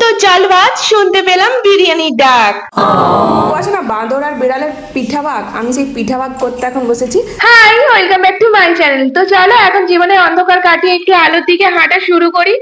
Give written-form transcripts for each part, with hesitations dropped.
তো চলো আজ শুনতে পেলাম বিরিয়ানির ডাক। আছে না বাঁদর আর বিড়ালের পিঠা ভাগ, আমি সেই পিঠা ভাগ করতে এখন বসেছি। Hi, welcome back to my channel. তো চলো এখন জীবনের অন্ধকার কাটিয়ে একটু আলোর দিকে হাঁটা শুরু করি।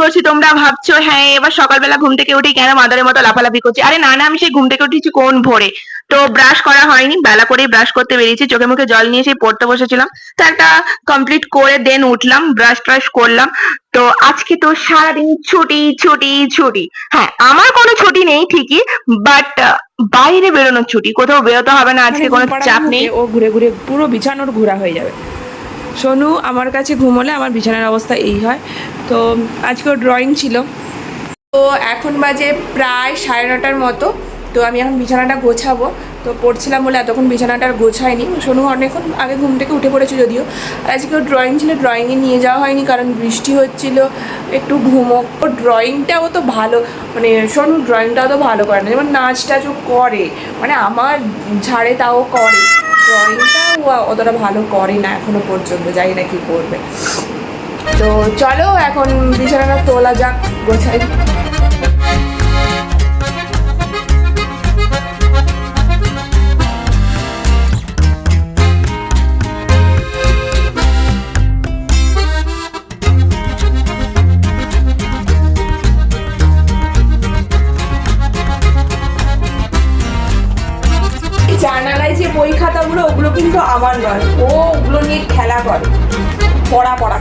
করছি, তোমরা ভাবছো হ্যাঁ এবার সকালবেলা ঘুম থেকে উঠে কেন মাদারের মতো লাফালাফি করছি। আরে না না, আমি সেই ঘুম থেকে উঠেছি কোন ভোরে। তো ব্রাশ করা হয়নি, বেলা করেই ব্রাশ করতে বেরিয়েছি, চোখে মুখে জল নিয়ে সেই পড়তে বসেছিলাম। তো একটা কমপ্লিট করে দেন উঠলাম, ব্রাশ ট্রাশ করলাম। তো আজকে তো সারাদিন ছুটি ছুটি ছুটি। হ্যাঁ, আমার কোনো ছুটি নেই ঠিকই, বাট বাইরে বেরোনোর ছুটি, কোথাও বেরোতে হবে না আজকে, কোনো চাপ নেই। ও ঘুরে ঘুরে পুরো বিছানোর ঘোরা হয়ে যাবে। সোনু আমার কাছে ঘুমোলে আমার বিছানার অবস্থা এই হয়। তো আজকে ওর ড্রয়িং ছিল। তো এখন বাজে প্রায় 9:30টার মতো। তো আমি এখন বিছানাটা গোছাবো। তো পড়ছিলাম বলে এতক্ষণ বিছানাটা আর গোছায়নি। সোনু অনেকক্ষণ আগে ঘুম থেকে উঠে পড়েছে যদিও। আর আজকে ওর ড্রয়িং ছিল, ড্রয়িংয়ে নিয়ে যাওয়া হয়নি কারণ বৃষ্টি হচ্ছিল, একটু ঘুমো। ওর ড্রয়িংটাও তো ভালো, মানে সোনু ড্রয়িংটাও তো ভালো করে না, যেমন নাচ টাচও করে, মানে আমার ঝাড়ে তাও করে। ড্রয়িংটাও অতটা ভালো করে না এখনো পর্যন্ত, জানি না কী করবে। তো চলো এখন বিছানাটা তোলা যাক, গোছাই। জানালায় যে বই খাতাগুলো ওগুলো কিন্তু আমার নয়, ও ওগুলো নিয়ে খেলা করে, পড়া পড়া।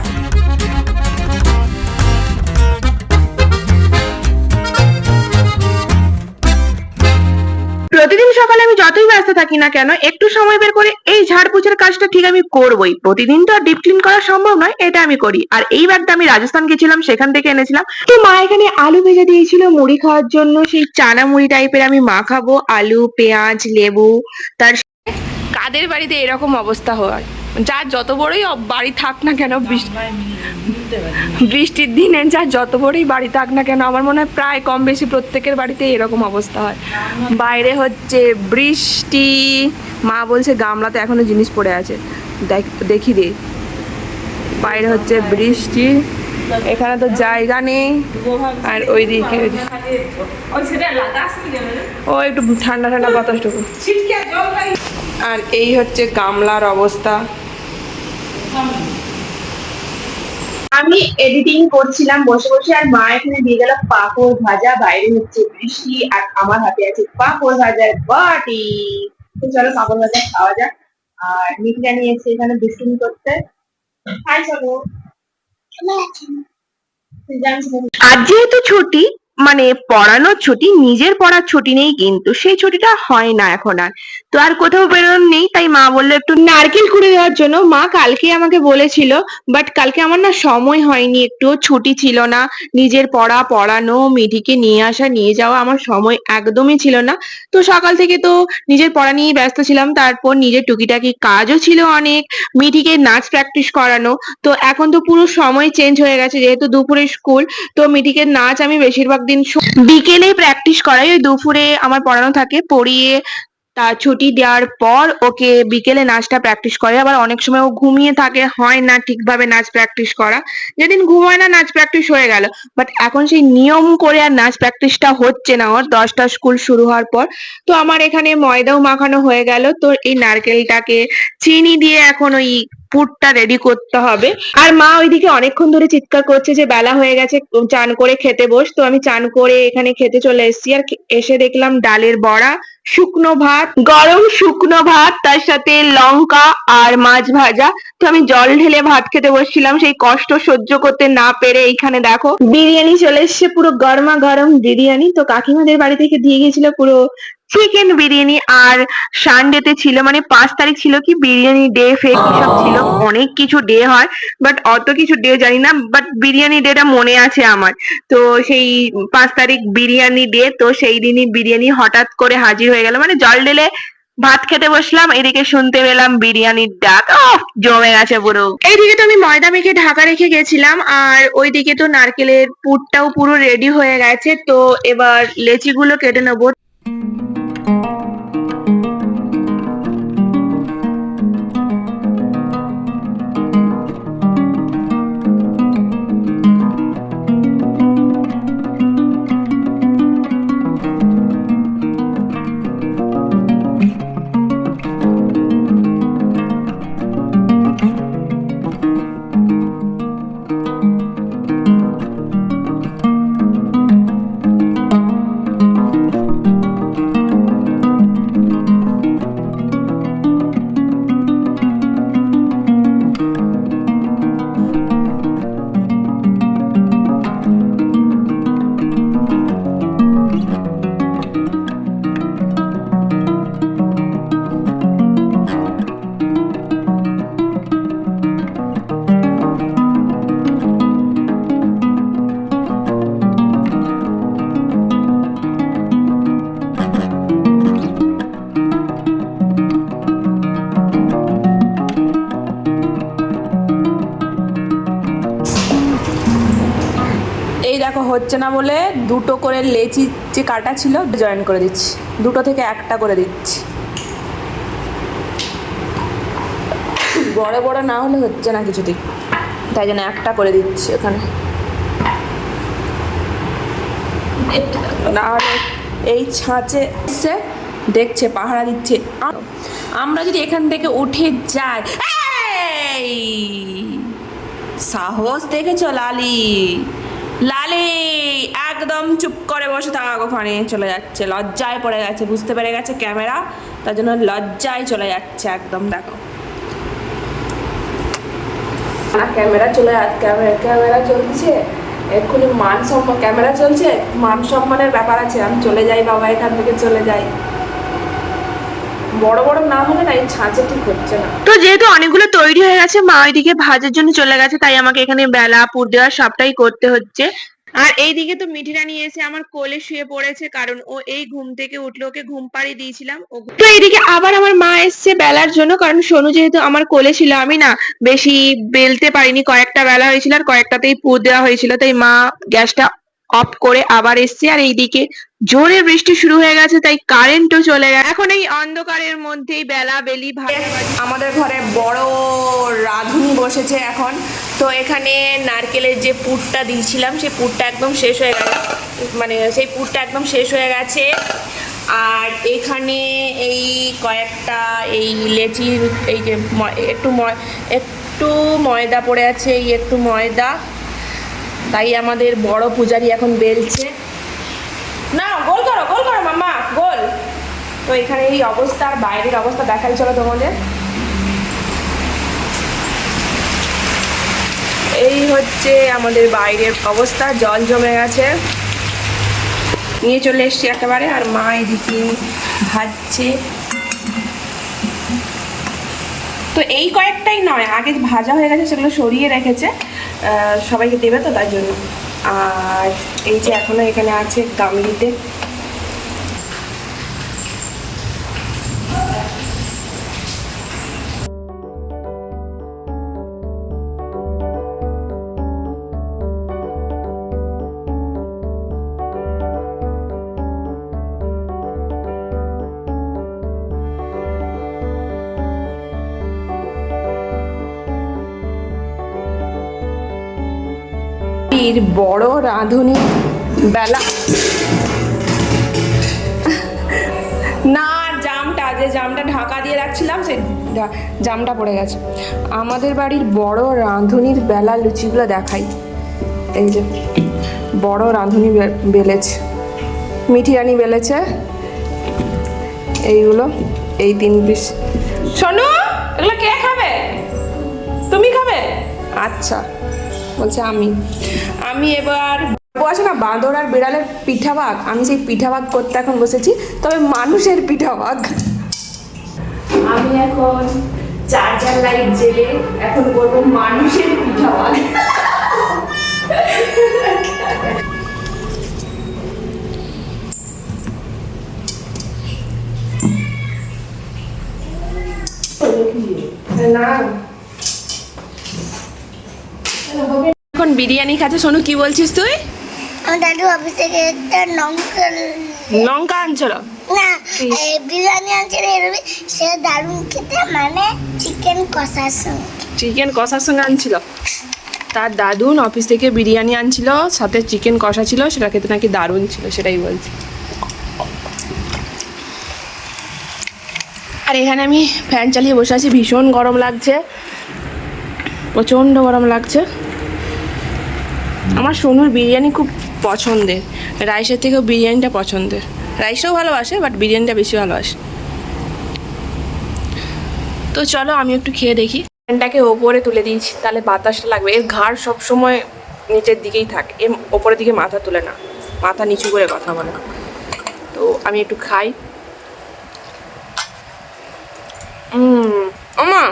প্রতিদিন সকালে আমি যতই ব্যস্ত থাকি না কেন, একটু সময় বের করে এই ঝাড় পোছার কাজটা ঠিক আমি করবই। প্রতিদিন তো আর ডিপ ক্লিন করা সম্ভব নয়, এটা আমি করি। আর এই ব্যাগটা আমি রাজস্থান গেছিলাম, সেখান থেকে এনেছিলাম। তো মা এখানে আলু ভেজে দিয়েছিল মুড়ি খাওয়ার জন্য, সেই চানা মুড়ি টাইপের আমি মাখাবো, আলু পেঁয়াজ লেবু। তার কাদের বাড়িতে এরকম অবস্থা হয়, যার যত বড়ই বাড়ি থাক না কেন, বৃষ্টির দিনে যার যত বড়ই বাড়ি থাক না কেন, আমার মনে হয় প্রায় কম বেশি প্রত্যেকের বাড়িতে এরকম অবস্থা হয়। বাইরে হচ্ছে বৃষ্টি, মা বলছে গামলাতে এখনো জিনিস পড়ে আছে, দেখি দে। বাইরে হচ্ছে বৃষ্টি, এখানে তো জায়গা নেই। আর ওইদিকে ও একটু ঠান্ডা ঠান্ডা বাতাসটুকু। আর এই হচ্ছে গামলার অবস্থা। আমি এডিটিং করছিলাম বসে বসে, আর মা এখানে দিয়ে গেল পাঁপড় ভাজা। বাইরে হচ্ছে বৃষ্টি আর আমার হাতে আছে পাঁপড় ভাজার বাটি। তো চলো পাঁপড় ভাজা খাওয়া যাক। আর মিঠিরা নিয়ে এসে এখানে দুষ্টুমি করতে। হাই চলো। আজ যেহেতু ছুটি, মানে পড়ানোর ছুটি, নিজের পড়ার ছুটি নেই, কিন্তু সেই ছুটিটা হয় না এখন আর। তো আর কোথাও বেরোনোর নেই, তাই মা বললো একটু নারকেল কুড়ে দেওয়ার জন্য। মা কালকে আমাকে বলেছিল, বাট কালকে আমার না সময় হয়নি, একটু ছুটি ছিল না। নিজের পড়া, পড়ানো, মিঠিকে নিয়ে আসা নিয়ে যাওয়া আমার সময় একদমই ছিল না। তো সকাল থেকে তো নিজের পড়া নিয়ে ব্যস্ত ছিলাম, তারপর নিজের টুকিটাকি কাজও ছিল অনেক, মিঠিকে নাচ প্র্যাকটিস করানো। তো এখন তো পুরো সময় চেঞ্জ হয়ে গেছে, যেহেতু দুপুরে স্কুল। তো মিঠিকে নাচ আমি বেশিরভাগ দিন বিকেলেই প্র্যাকটিস করাই, ওই দুপুরে আমার পড়ানো থাকে, পড়িয়ে তা ছুটি দেওয়ার পর ওকে বিকেলে নাচটা প্র্যাকটিস করে। আবার অনেক সময় ও ঘুমিয়ে থাকে, হয় না ঠিকভাবে নাচ প্র্যাকটিস করা। যেদিন ঘুমায় না নাচ প্র্যাকটিস হয়ে গেল, বাট এখন সেই নিয়ম করে আর নাচ প্র্যাকটিসটা হচ্ছে না ওর 10টা স্কুল শুরু হওয়ার পর। তো আমার এখানে ময়দাও মাখানো হয়ে গেল, তো এই নারকেলটাকে চিনি দিয়ে এখন ওই পুরটা রেডি করতে হবে। আর মা ওইদিকে অনেকক্ষণ ধরে চিৎকার করছে যে বেলা হয়ে গেছে, চান করে খেতে বস। তো আমি চান করে এখানে খেতে চলে এসেছি, আর এসে দেখলাম ডালের বড়া, শুকনো ভাত, গরম শুকনো ভাত, তার সাথে লঙ্কা আর মাছ ভাজা। তো আমি জল ঢেলে ভাত খেতে বসছিলাম, সেই কষ্ট সহ্য করতে না পেরে এইখানে দেখো বিরিয়ানি চলে এসছে, পুরো গরমা গরম বিরিয়ানি। তো কাকিমাদের বাড়ি থেকে দিয়ে গেছিল পুরো চিকেন বিরিয়ানি। আর সানডেতে ছিল, মানে 5 তারিখ ছিল কি বিরিয়ানি ডে ফে কি সব ছিল, অনেক কিছু ডে হয়, বাট অত কিছু ডে জানি না, বাট বিরিয়ানি ডেটা মনে আছে আমার। তো সেই 5 তারিখ বিরিয়ানি ডে, তো সেই দিনই বিরিয়ানি হঠাৎ করে হাজির হয়ে গেল, মানে জল ঢেলে ভাত খেতে বসলাম, এদিকে শুনতে পেলাম বিরিয়ানির ডাক। জমে গেছে পুরো। এইদিকে তো আমি ময়দা মেখে ঢাকা রেখে গেছিলাম, আর ওইদিকে তো নারকেলের পুরটাও পুরো রেডি হয়ে গেছে। তো এবার লেচিগুলো কেটে নেবো। এই দেখো হচ্ছে না বলে দুটো করে লেচি যে কাটা ছিল জয়েন করে দিচ্ছি, দুটো থেকে একটা করে দিচ্ছি। বড় বড় না হলে হচ্ছে না কিছুতেই, তাই জন্য একটা করে দিচ্ছি ওখানে। না হলে এই ছাঁচে এসে দেখছে পাহারা দিচ্ছে। আমরা যদি এখান থেকে উঠে যাই, এই সাহস দেখেছো লালি, লালি একদম চুপ করে বসে থাক, ওখানে চলে যাচ্ছে, লজ্জায় পড়ে গেছে, বুঝতে পেরে গেছে ক্যামেরা, তার জন্য লজ্জায় চলে যাচ্ছে একদম। দেখো ক্যামেরা চলে ক্যামেরা চলছে, এক্ষুনি মান সম্মান, ক্যামেরা চলছে, মান সম্মানের ব্যাপার আছে, আমি চলে যাই বাবা, এখান থেকে চলে যাই। বড় বড় না হলে না এই ছাঁচে ঠিক হচ্ছে না। তো যেহেতু অনেকগুলো তৈরি হয়ে গেছে, মা ওইদিকে ভাজার জন্য চলে গেছে, তাই আমাকে এখানে বেলা পুর দেওয়া সবটাই করতে হচ্ছে। আর এইদিকে তো মিঠি রানী এসে আমার কোলে শুয়ে পড়েছে, কারণ ও এই ঘুম থেকে উঠলো, ওকে ঘুম পাড়িয়ে দিয়েছিলাম। তো এইদিকে আবার আমার মা এসছে বেলার জন্য, কারণ সোনু যেহেতু আমার কোলে ছিল, আমি না বেশি বেলতে পারিনি, কয়েকটা বেলা হয়েছিল আর কয়েকটাতেই পুর দেওয়া হয়েছিল, তাই মা গ্যাসটা অফ করে আবার এসছে। আর এইদিকে জোরে বৃষ্টি শুরু হয়ে গেছে, তাই কারেন্টও চলে গেছে। এখন এই অন্ধকারের মধ্যেই বেলা বেলি আমাদের ঘরে বড় রাঁধুনি বসেছে এখন। তো এখানে নারকেলের যে পুরটা দিয়েছিলাম সেই পুরটা একদম শেষ হয়ে গেছে, মানে সেই পুরটা একদম শেষ হয়ে গেছে। আর এখানে এই কয়েকটা এই লেচির এই যে একটু ময়দা পড়ে আছে, এই একটু ময়দা, তাই আমাদের বড় পূজারি এখন বেলছে। না গোল করো মাম্মা, গোল। তো এখানে এই অবস্থা, আর বাইরের অবস্থা দেখাই চলো তোমাদের। এই হচ্ছে আমাদের বাইরের অবস্থা, জল জমে গেছে। নিয়ে চলে এসছি একেবারে। আর মা এদিকে ভাজছে। তো এই কয়েকটাই নয়, আগে ভাজা হয়ে গেছে সেগুলো সরিয়ে রেখেছে, সবাইকে দেবে তো তার জন্য। আর এই যে এখনো এখানে আছে গামলিতে। বড় রাঁধুনি বেলা না, জামটা ঢাকা দিয়ে রাখছিলাম, সেই জামটা পড়ে গেছে। আমাদের বাড়ির বড় রাঁধুনির বেলা লুচিগুলো দেখাই। এই যে বড় রাঁধুনি বেলেছে, মিঠি রানী বেলেছে এইগুলো, এই 3 পিস। শোনো, এগুলো কে খাবে? তুমি খাবে? আচ্ছা, বলছে আমি এবার আছে না বাঁদর আর বিড়ালের পিঠা ভাগ, আমি সেই পিঠা ভাগ করতে এখন বসেছি, তবে মানুষের পিঠা ভাগ। আমি এখন চার্জার লাইট জেলে এখন করবো মানুষের পিঠা ভাগ। না এখন বিরিয়ানি খাচ্ছে। সোনু কি বলছিস তুই? আমার দাদু অফিস থেকে একটা লঙ্কা আনছিল না বিরিয়ানি আনছিল, সে দারুণ খেতে, মানে চিকেন কষার সঙ্গে আনছিল। তার দাদুন অফিস থেকে বিরিয়ানি আনছিল, সাথে চিকেন কষা ছিল, সেটা খেতে নাকি দারুণ ছিল, সেটাই বলছি। আর এখানে আমি ফ্যান চালিয়ে বসে আছি, ভীষণ গরম লাগছে, প্রচণ্ড গরম লাগছে। আমার সোনুর বিরিয়ানি খুব পছন্দের, রাইসের থেকেও বিরিয়ানিটা পছন্দের। রাইসও ভালোবাসে, বাট বিরিয়ানিটা বেশি ভালোবাসে। তো চলো আমি একটু খেয়ে দেখি। ফ্যানটাকে ওপরে তুলে দিয়েছি, তাহলে বাতাসটা লাগবে। এর ঘাড় সবসময় নিচের দিকেই থাকে, এর ওপরের দিকে মাথা তুলে না, মাথা নিচু করে কথা বলে। তো আমি একটু খাই। আমা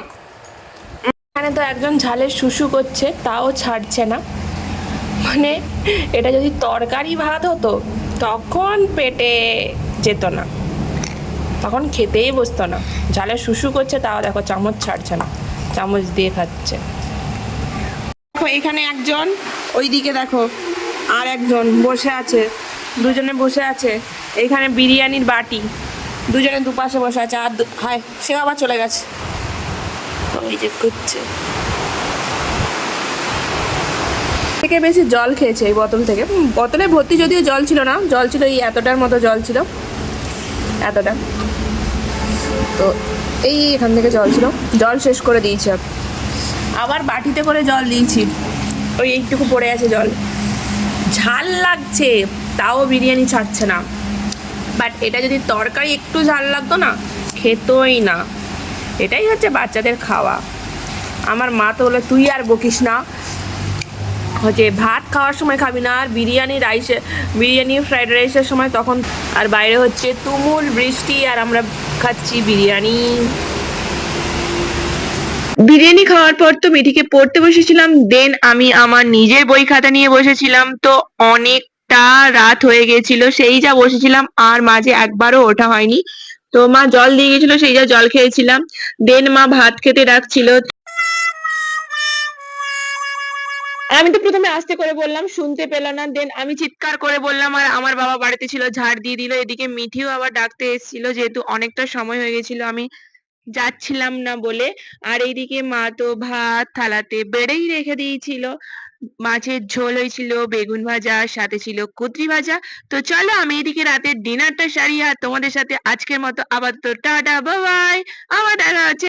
এখানে তো একজন ঝালের শুশু করছে, তাও ছাড়ছে না। মানে এটা যদি তরকারি ভাত হতো তখন পেটে যেত না, তখন খেতেই বসতো না। ঝালের শুশু করছে, তাও দেখো চামচ ছাড়ছে না, চামচ দিয়ে খাচ্ছে। দেখো এখানে একজন, ওইদিকে দেখো আর একজন বসে আছে, দুজনে বসে আছে। এইখানে বিরিয়ানির বাটি, দুজনে দুপাশে বসে আছে। আর হায়, সে আবার চলে গেছে, ওই যে করছে। থেকে বেশি জল খেয়েছে এই বোতল থেকে। বোতলে ভর্তি যদিও জল ছিল না, জল ছিল এই এতটার মতো জল ছিল, এতটা। তো এই এখান থেকে জল ছিল, জল শেষ করে দিয়েছি। আবার বাটিতে করে জল দিয়েছি, ওই এইটুকু পড়ে আছে জল। ঝাল লাগছে তাও বিরিয়ানি ছাড়ছে না, বাট এটা যদি তরকারি একটু ঝাল লাগতো না, খেতোই না। এটাই হচ্ছে বাচ্চাদের খাওয়া। আমার মা তো বলে তুই আর বকিস না, হচ্ছে ভাত খাওয়ার সময় খাবি না, আর বিরিয়ানি ফ্রাইড রাইসের সময় তখন। আর বাইরে হচ্ছে তুমুল বৃষ্টি, আর আমরা খাচ্ছি বিরিয়ানি। বিরিয়ানি খাওয়ার পর তো মিঠিকে পড়তে বসেছিলাম, দেন আমি আমার নিজের বই খাতা নিয়ে বসেছিলাম। তো অনেকটা রাত হয়ে গেছিল, সেই যা বসেছিলাম আর মাঝে একবারও ওঠা হয়নি। তো মা জল দিয়ে গেছিল, সেই যা জল খেয়েছিলাম। দেন মা ভাত খেতে ডাকছিল, আমি তো প্রথমে আস্তে করে বললাম, শুনতে পেল না। দেন আমি চিৎকার করে বললাম, আর আমার বাবা বাড়িতে ছিল, ঝাড় দিয়ে দিল। এদিকে মিঠিও আবার ডাকতে এসেছিল, যেহেতু অনেকটা সময় হয়ে গেছিল আমি যাচ্ছিলাম না বলে। আর এইদিকে মা তো ভাত থালাতে বেড়েই রেখে দিয়েছিল, মাছের ঝোল হয়েছিল, বেগুন ভাজা, সাথে ছিল কুদরি ভাজা। তো চলো আমি এদিকে রাতের ডিনারটা সারি, আর তোমাদের সাথে আজকের মতো আপাতত টাটা বাই বাই, আবার দেখা হচ্ছে।